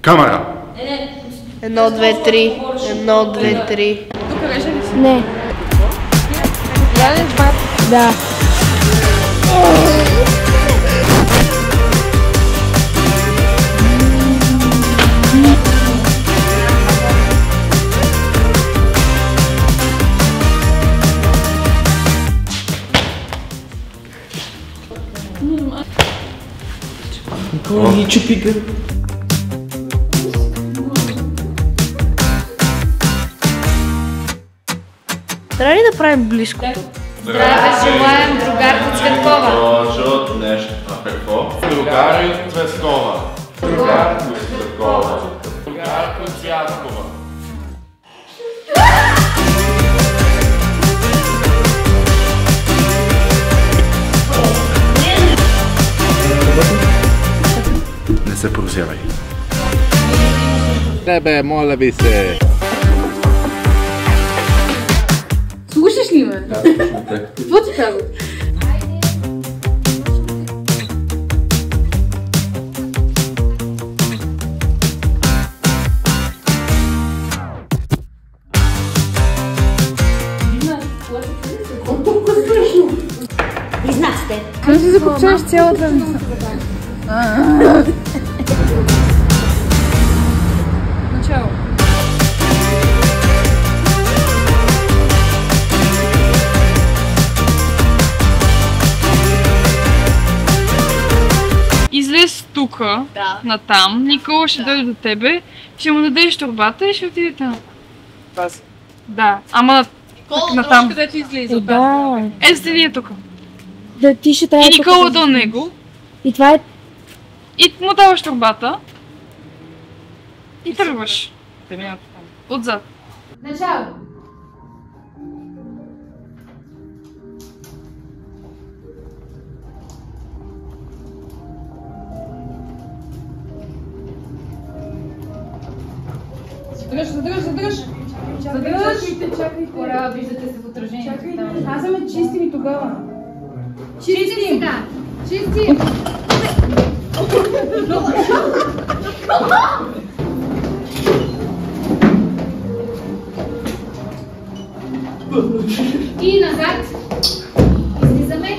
Камера! 1, 2, 3. 1, 2, 3. Тук реже ли си? Не. Ядеш бат? Да. Никола ни чупига. Трябва ли да правим близкото? Здраве, желаем другарка Цветкова. Може от нещо. А какво? Другари Цветкова. Другарка Цветкова. Другарка Цяткова. Не се прозявай. Тебе, моля ви се. Слушаш ли ме? Да, точно така. Какво ти казвам? Признаците. Как си закопчаваш цялата ми? Начало. Излез тука, натам, Никола ще дойде до тебе, ще му дадеш торбата и ще отиде там. Да, ама натам. Където излиза? Да. Сте ние тук. Да, ти ще трябва И Никола до него. И това е... И му даваш торбата. И тръгваш. Отзад. Начало. Задръж! Чакайте. Хора, виждате се в отражението. Чакайте. Казваме чисти ми тогава. Чисти! Да. Чисти! И назад. Излизаме.